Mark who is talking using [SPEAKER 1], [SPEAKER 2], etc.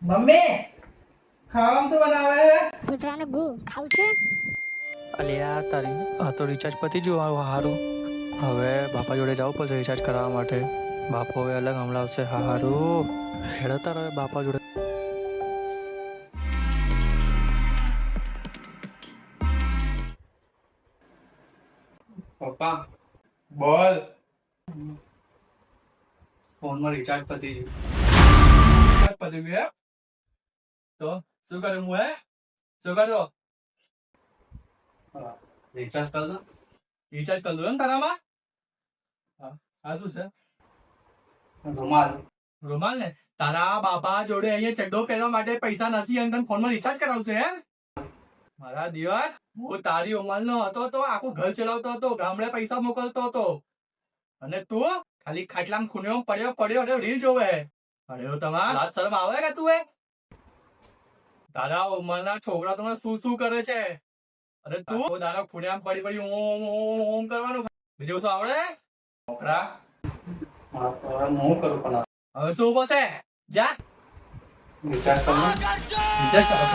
[SPEAKER 1] Mummy ખાવામાં શું બનાવે છે?
[SPEAKER 2] કૂતરાને ગુ ખાવું છે?
[SPEAKER 3] અલ્યા તારી આ તો રિચાર્જ પતી ગયું હારું. હવે બાપા જોડે જવું પડશે રિચાર્જ કરાવવા માટે. બાપો હવે અલગ હમણાવશે હારું. હેડતા રહે બાપા જોડે.
[SPEAKER 4] પપ્પા બોલ. ફોનમાં રિચાર્જ પતી ગયું. રિચાર્જ પતી ગયું હે? તો શું કર્યું હું હે? શું કર્યો? રિચાર્જ કર દો. રિચાર્જ કર દો ને તારામાં. આ શું છે? રૂમાલ. રૂમાલ ને તારા બાપા જોડે અહીંયા ચડ્ડો પહેરવા માટે પૈસા નથી અને તને ફોનમાં રિચાર્જ કરાવશે હે? મારા દિવાર હું તારી ઉંમરનો હતો તો આખું ઘર ચલાવતો હતો, ગામડે પૈસા મોકલતો હતો અને તું ખાલી ખાટલામાં ખૂણેમાં પડ્યો પડ્યો અને રીલ જોવે. અરે તમારા લાજ શરમ આવે કે તું? તારા ઉંમરના છોકરા તમે શું શું કરે છે? અરે તું તારા ખૂણેમાં પડી પડી ઓમ કરવાનું. બીજું શું આવડે છોકરા? હું કરું પણ હવે શું બસે જા રિચાર્જ કરો. રિચાર્જ કરો.